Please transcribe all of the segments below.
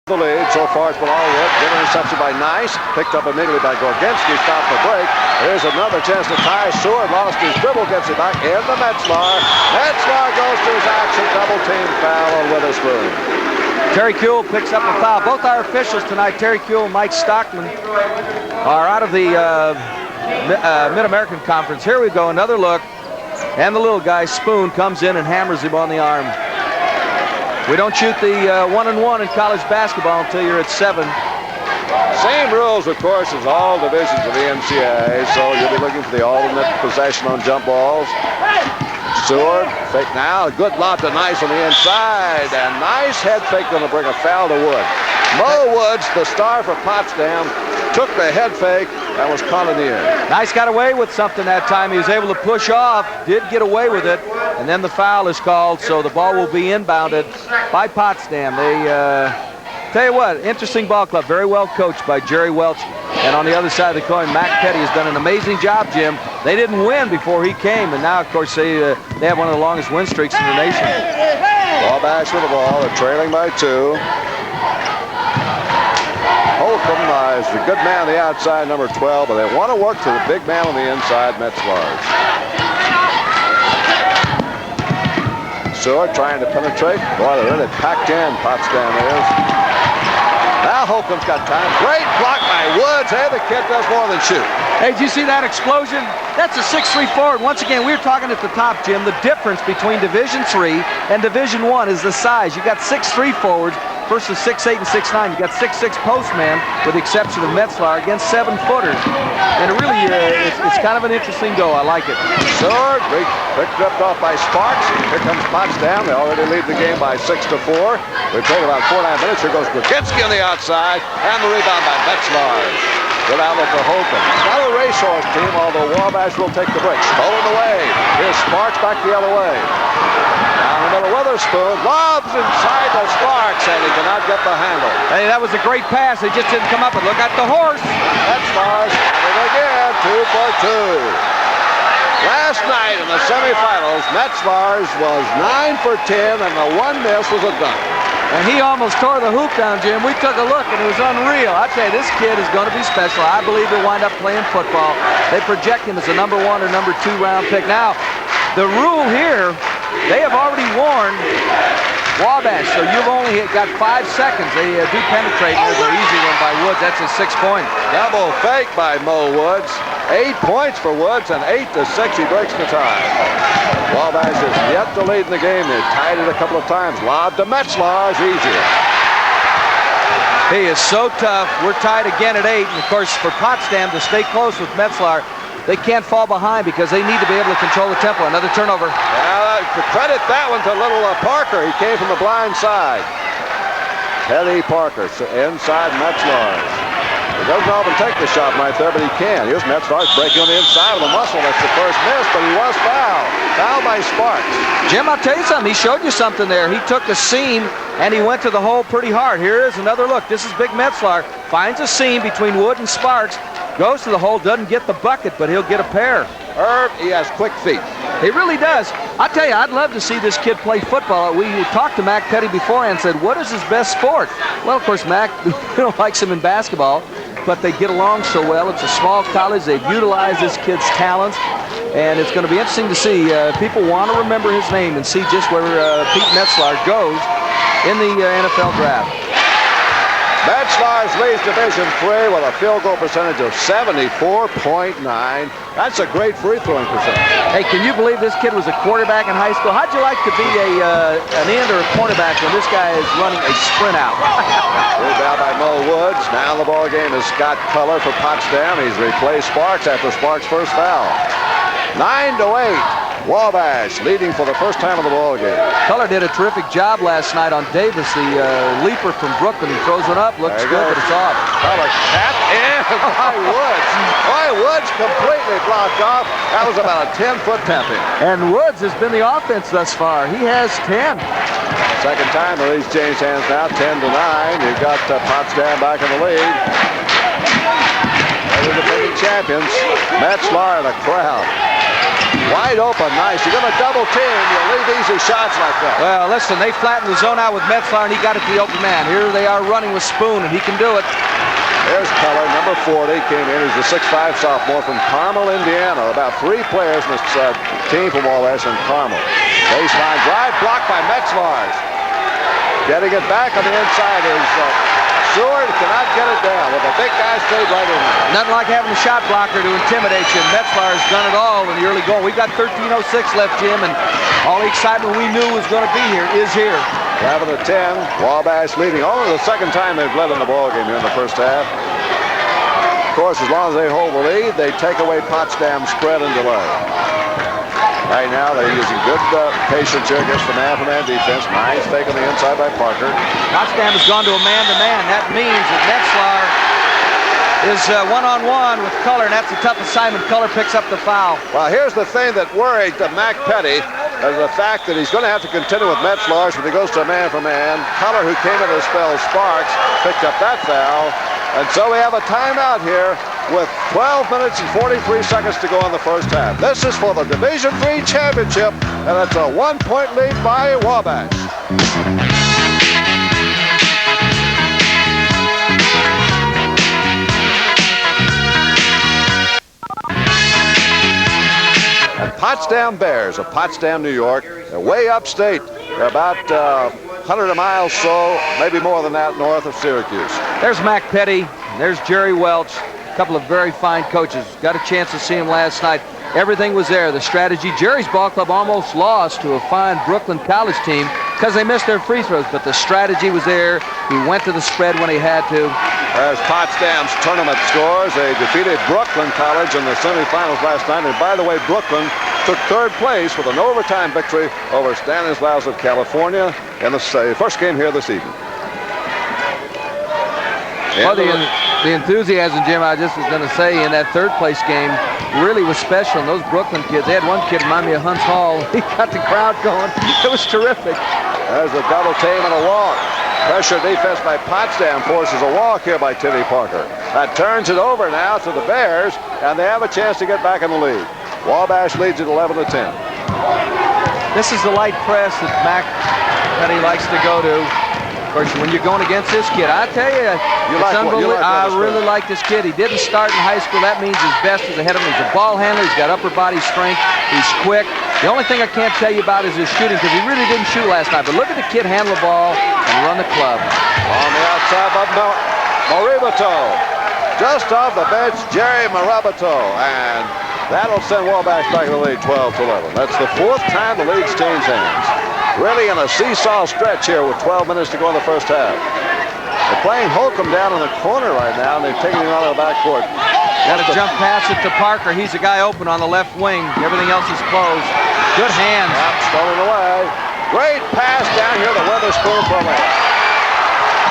The lead so far, it's been all Wood. Good interception by Nice. Picked up immediately by Gorginski. Stopped the break. Here's another chance to tie. Seward lost his dribble. Gets it back in the Metzlar. Metzlar goes to his action. Double team foul on Witherspoon. Terry Kuehl picks up a foul. Both our officials tonight, Terry Kuehl and Mike Stockman, are out of the Mid-American Conference. Here we go. Another look. And the little guy, Spoon, comes in and hammers him on the arm. We don't shoot the 1-and-1 in college basketball until you're at 7. Same rules, of course, as all divisions of the NCAA, so you'll be looking for the alternate possession on jump balls. Seward, fake now, good lob to Nice on the inside, and Nice head fake going to bring a foul to Wood. Mo Woods, the star for Potsdam, took the head fake and was caught in the air. Nice got away with something that time. He was able to push off, did get away with it, and then the foul is called, so the ball will be inbounded by Potsdam. They, tell you what, interesting ball club, very well coached by Jerry Welch. And on the other side of the coin, Mac Petty has done an amazing job, Jim. They didn't win before he came, and now, of course, they have one of the longest win streaks in the nation. Wabash with the ball, they're trailing by 2. Holcomb is the good man on the outside, number 12, but they want to work to the big man on the inside, Metzlars. Seward trying to penetrate. Boy, they're really packed in, Potsdam is. Now Holcomb's got time. Great block by Woods. Hey, the kid does more than shoot. Hey, did you see that explosion? That's a 6'3" forward. Once again, we were talking at the top, Jim. The difference between Division III and Division I is the size. You got 6'3" forwards versus 6'8" and 6'9". You got 6'6" postman, with the exception of Metzlar, against 7-footers. And it really, it's kind of an interesting go. I like it. Seward, ripped off by Sparks. Here comes Potsdam. They already lead the game by 6-4. We've played about 4.5 minutes. Here goes Gorginski on the outside, and the rebound by Metzlar. Good outlet to Holcomb. Not a racehorse team, although Wabash will take the break. Stolen away. Here's Sparks back the other way. Down the middle, Witherspoon lobs inside to Sparks, and he cannot get the handle. Hey, that was a great pass. He just didn't come up and look at the horse. Metzlar's at it again, 2 for 2. Last night in the semifinals, Metzlar's was 9 for 10, and the one miss was a dunk. And he almost tore the hoop down, Jim. We took a look, and it was unreal. I tell you, this kid is going to be special. I believe he'll wind up playing football. They project him as a number 1 or number 2 round pick. Now, the rule here, they have already warned Wabash, so you've only got 5 seconds. They do penetrate, and there's an easy one by Woods. That's a 6-point. Double fake by Mo Woods. 8 points for Woods, and 8-6, he breaks the tie. Wabash is yet to lead in the game. They've tied it a couple of times. Lob to Metzlar is easier. He is so tough. We're tied again at 8, and of course, for Potsdam to stay close with Metzlar, they can't fall behind because they need to be able to control the tempo. Another turnover. To credit that one to little Parker. He came from the blind side. Teddy Parker inside Metzlar. He doesn't often take the shot right there, but he can. Here's Metzlar's breaking on the inside of the muscle. That's the first miss, but he was fouled. Fouled by Sparks. Jim, I'll tell you something. He showed you something there. He took a seam, and he went to the hole pretty hard. Here is another look. This is Big Metzlar. Finds a seam between Wood and Sparks. Goes to the hole, doesn't get the bucket, but he'll get a pair. Herb, he has quick feet. He really does. I tell you, I'd love to see this kid play football. We talked to Mac Petty before and said, what is his best sport? Well, of course, Mac likes him in basketball, but they get along so well. It's a small college. They've utilized this kid's talents, and it's going to be interesting to see. People want to remember his name and see just where Pete Metzlar goes in the NFL draft. Metzlar's leads Division III with a field goal percentage of 74.9. That's a great free throwing percentage. Hey, can you believe this kid was a quarterback in high school? How'd you like to be an end or a cornerback when this guy is running a sprint out? Rebound by Mo Woods. Now the ball game is Scott Culler for Potsdam. He's replaced Sparks after Sparks' first foul. 9-8. Wabash leading for the first time in the ball game. Culler did a terrific job last night on Davis, the leaper from Brooklyn. He throws one up, looks good, but it's off. Culler tapped in by Woods. By Woods completely blocked off. That was about a 10-foot tap in. And Woods has been the offense thus far. He has 10. Second time the lead's changed hands now, 10-9. You've got Potsdam back in the lead. They're the defending champions. Metzlar in the crowd. Wide open, nice. You're going to double team. You leave easy shots like that. Well, listen, they flattened the zone out with Metzler, and he got it to the open man. Here they are running with Spoon, and he can do it. There's Keller, number 40, came in. He's a 6'5 sophomore from Carmel, Indiana. About 3 players in this team from Wabash and Carmel. Baseline drive, blocked by Metzler. Getting it back on the inside is Seward, cannot get it down. With the big guy stayed right in there. Nothing like having a shot blocker to intimidate you. Metzler has done it all in the early goal. We've got 13:06 left, Jim, and all the excitement we knew was going to be here is here. 11-10, Wabash leading. Only the second time they've led in the ballgame here in the first half. Of course, as long as they hold the lead, they take away Potsdam's spread and delay. Right now, they're using good patience here against the man-for-man defense. Nice fake on the inside by Parker. Potsdam has gone to a man-to-man. That means that Metzler is one-on-one with Culler, and that's a tough assignment. Culler picks up the foul. Well, here's the thing that worried Mac Petty is the fact that he's going to have to continue with Metzler when he goes to a man-for-man. Culler, who came in to spell Sparks, picked up that foul. And so we have a timeout here with 12 minutes and 43 seconds to go in the first half. This is for the Division III championship, and it's a 1-point lead by Wabash. And Potsdam Bears of Potsdam, New York. They're way upstate. They're about 100 miles so, maybe more than that, north of Syracuse. There's Mac Petty. There's Jerry Welch. A couple of very fine coaches. Got a chance to see him last night. Everything was there. The strategy. Jerry's ball club almost lost to a fine Brooklyn College team because they missed their free throws, but the strategy was there. He went to the spread when he had to. There's Potsdam's tournament scores. They defeated Brooklyn College in the semifinals last night. And by the way, Brooklyn took 3rd place with an overtime victory over Stanislaus of California in the first game here this evening. Well, the enthusiasm, Jim, I just was going to say, in that 3rd place game really was special. And those Brooklyn kids, they had one kid remind me of Hunts Hall. He got the crowd going. It was terrific. There's a double team and a walk. Pressure defense by Potsdam forces a walk here by Timmy Parker. That turns it over now to the Bears, and they have a chance to get back in the lead. Wabash leads at 11-10. This is the light press that Mac Petty likes to go to. Of course, when you're going against this kid, I tell you, it's unbelievable. I really like this kid. He didn't start in high school. That means his best is ahead of him. He's a ball handler. He's got upper body strength. He's quick. The only thing I can't tell you about is his shooting, because he really didn't shoot last night. But look at the kid handle the ball and run the club. On the outside by Marabito. Just off the bench, Jerry Marabito. And that'll send Wabash back in the lead 12-11. That's the 4th time the lead's changed hands. Really in a seesaw stretch here with 12 minutes to go in the first half. They're playing Holcomb down in the corner right now, and they're taking him out of the backcourt. Got to jump past it to Parker. He's a guy open on the left wing. Everything else is closed. Good hands. Yep, stolen away. Great pass down here to Witherspoon from it.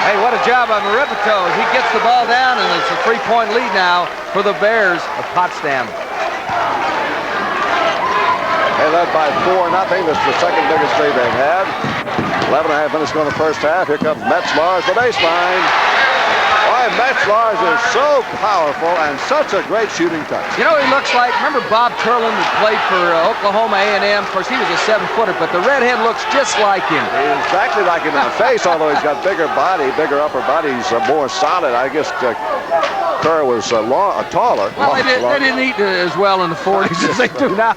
Hey, what a job by Marabito. He gets the ball down, and it's a 3-point lead now for the Bears of Potsdam. They led by 4-0. That's the second biggest lead they've had. 11.5 minutes to go in the first half. Here comes Metzler at the baseline. Boy, Metzler is so powerful and such a great shooting touch. You know, he looks like, remember Bob Turlin that played for Oklahoma A&M? Of course, he was a 7-footer, but the redhead looks just like him. He's exactly like him in the face, although he's got bigger body, bigger upper body. He's more solid. I guess Kerr was taller. Well, they didn't eat as well in the 40s as they do now.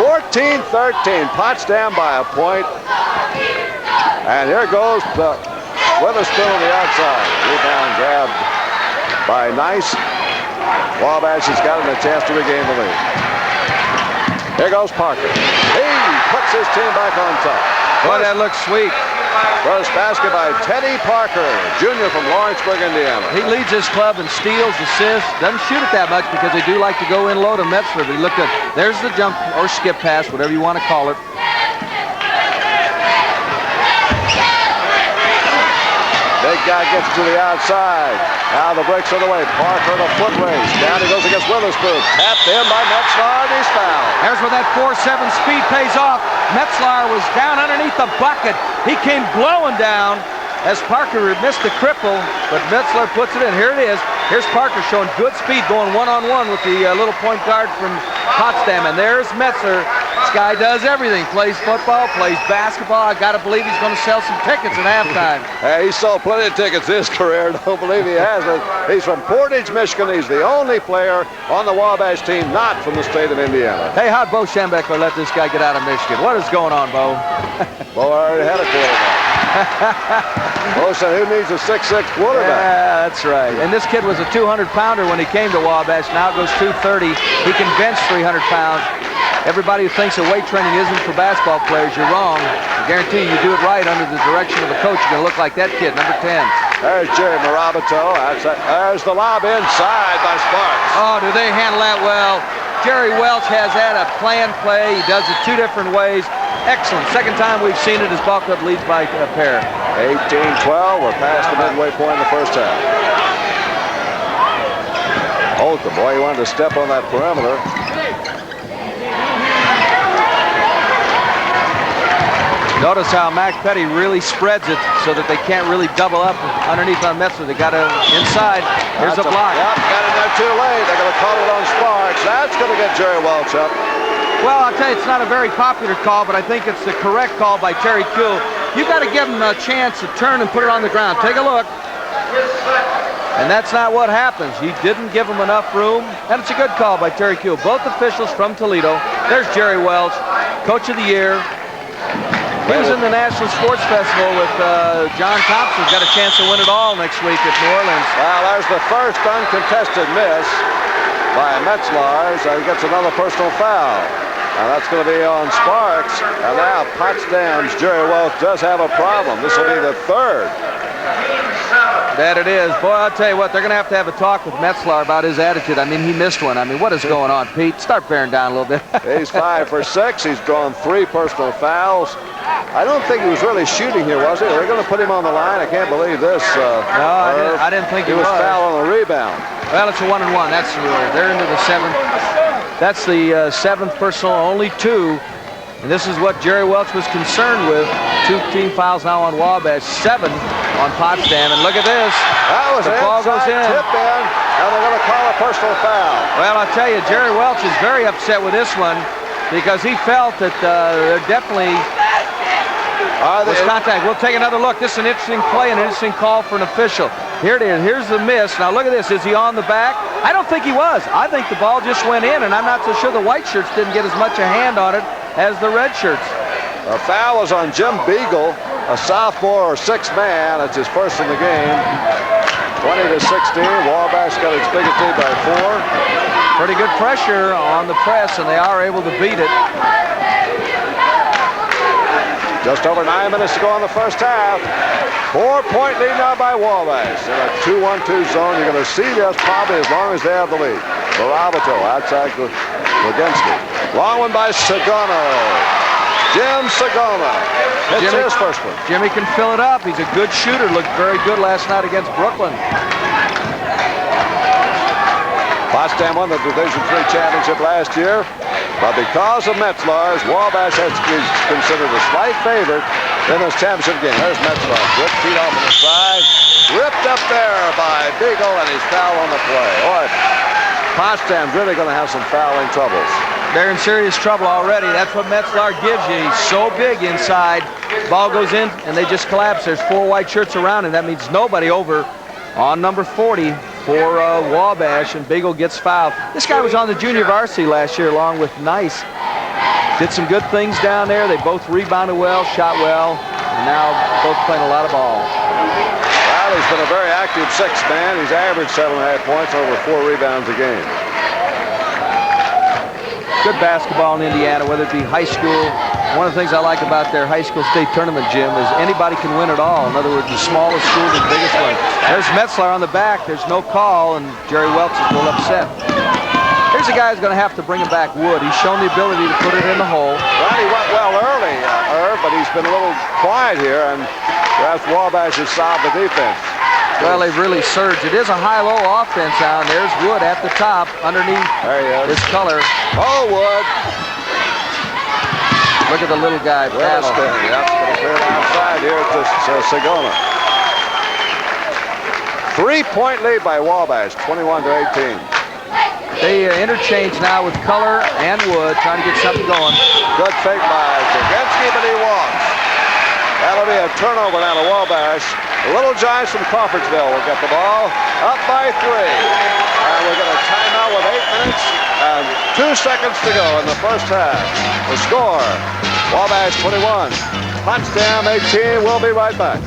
14-13, Potsdam by a point. And here goes Witherspoon on the outside. Rebound grabbed by Nice. Wabash has gotten a chance to regain the lead. Here goes Parker. He puts his team back on top. Boy, that looks sweet. First basket by Teddy Parker, junior from Lawrenceburg, Indiana. He leads his club in steals, assists. Doesn't shoot it that much because they do like to go in low to Metzler. But he looked at, there's the jump or skip pass, whatever you want to call it. Big guy gets to the outside. Now the break's on the way. Parker in a foot race. Down he goes against Witherspoon. Tapped in by Metzler, and he's fouled. There's where that 4-7 speed pays off. Metzler was down underneath the bucket. He came blowing down. as Parker missed the cripple, but Metzler puts it in. Here it is. Here's Parker showing good speed, going one-on-one with the little point guard from Potsdam. And there's Metzler. This guy does everything. Plays football, plays basketball. I got to believe he's going to sell some tickets at halftime. Hey, he sold plenty of tickets his career. Don't believe he hasn't. He's from Portage, Michigan. He's the only player on the Wabash team not from the state of Indiana. Hey, how'd Bo Schembechler let this guy get out of Michigan? What is going on, Bo? Bo already had a quarterback. Bo said, who needs a 6'6" quarterback? Yeah, that's right. And this kid was a 200-pounder when he came to Wabash. Now it goes 230. He can bench 300 pounds. Everybody who thinks that weight training isn't for basketball players, you're wrong. I guarantee you do it right under the direction of a coach, you're going to look like that kid, number 10. There's Jerry Marabito. There's the lob inside by Sparks. Oh, do they handle that well? Jerry Welch has had a planned play. He does it two different ways. Excellent. Second time we've seen it as ball club leads by a pair. 18-12. We're past the midway point in the first half. Holt, the boy, he wanted to step on that perimeter. Notice how Mac Petty really spreads it so that they can't really double up underneath on Metzler. They got to inside. Here's a block. Yep, got in there too late. They're going to call it on Sparks. That's going to get Jerry Welch up. Well, I'll tell you, it's not a very popular call, but I think it's the correct call by Terry Kuhl. You got to give him a chance to turn and put it on the ground. Take a look. And that's not what happens. He didn't give him enough room, and it's a good call by Terry Kuhl. Both officials from Toledo. There's Jerry Welch, Coach of the Year. He was in the National Sports Festival with John Thompson. Got a chance to win it all next week at New Orleans. Well, there's the first uncontested miss by Metzler. He gets another personal foul. And that's going to be on Sparks. And now Potsdam's Jerry Welch does have a problem. This will be the third. That it is. Boy, I'll tell you what, they're going to have a talk with Metzler about his attitude. I mean, he missed one. I mean, what is going on, Pete? Start bearing down a little bit. He's 5 for 6. He's drawn 3 personal fouls. I don't think he was really shooting here, was he? They're going to put him on the line. I can't believe this. No, I didn't think he was. Foul on the rebound. Well, it's a 1-and-1. That's the rule. They're into the 7th. That's the 7th personal, only 2. And this is what Jerry Welch was concerned with. 2 team fouls now on Wabash, 7 on Potsdam. And look at this. That was the ball goes in. Tip in, and they're going to call a personal foul. Well, I'll tell you, Jerry Welch is very upset with this one because he felt that there definitely was contact. We'll take another look. This is an interesting play and an interesting call for an official. Here it is. Here's the miss. Now look at this. Is he on the back? I don't think he was. I think the ball just went in, and I'm not so sure the white shirts didn't get as much a hand on it as the red shirts. The foul was on Jim Beagle, a sophomore or 6th man. That's his first in the game. 20-16. Wabash got its biggest lead by 4. Pretty good pressure on the press, and they are able to beat it. Just over 9 minutes to go in the first half. 4-point lead now by Wabash. In a 2-1-2 zone, you're going to see this probably as long as they have the lead. Barabito outside Legensky. Long one by Sagona. Jim Sagona. It's his first one. Jimmy can fill it up. He's a good shooter. Looked very good last night against Brooklyn. Potsdam won the Division III championship last year. But because of Metzler's, Wabash is considered a slight favorite in this championship game. There's Metzler. Good feet off on the side. Ripped up there by Beagle, and he's fouled on the play. Boy, Potsdam's really going to have some fouling troubles. They're in serious trouble already. That's what Metzler gives you. He's so big inside. Ball goes in, and they just collapse. There's 4 white shirts around, and that means nobody over on number 40 for Wabash, and Beagle gets fouled. This guy was on the junior varsity last year along with Nice. Did some good things down there. They both rebounded well, shot well, and now both playing a lot of ball. Well, he's been a very active 6th man. He's averaged 7.5 points, over 4 rebounds a game. Good basketball in Indiana, whether it be high school. One of the things I like about their high school state tournament, Jim, is anybody can win it all. In other words, the smallest school, the biggest one. There's Metzler on the back. There's no call, and Jerry Welch is a little upset. Here's a guy who's going to have to bring him back, Wood. He's shown the ability to put it in the hole. Well, he went well early, but he's been a little quiet here, and perhaps Wabash has solved the defense. Well, they've really surged. It is a high-low offense down. There's Wood at the top, underneath his color. Oh, Wood. Look at the little guy battle. Yep, going to clear it outside here to Sagona. 3-point lead by Wabash, 21-18. They interchange now with Color and Wood, trying to get something going. Good fake by Dragensky, but he walks. That'll be a turnover down to Wabash. The Little Giants from Crawfordsville will get the ball up by 3. And we'll get a timeout with 8 minutes and 2 seconds to go in the first half. The score, Wabash 21, Potsdam 18. We'll be right back.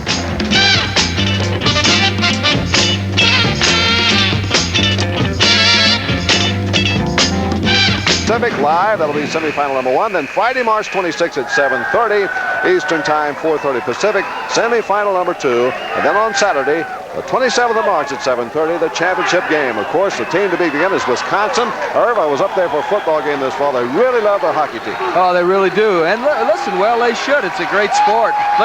Pacific live, that'll be semifinal number 1. Then Friday, March 26th at 7:30 Eastern Time, 4:30 Pacific, semifinal number 2. And then on Saturday, the 27th of March at 7:30, the championship game. Of course, the team to beat again is Wisconsin. Irv, I was up there for a football game this fall. They really love their hockey team. Oh, they really do. And listen, well, they should. It's a great sport.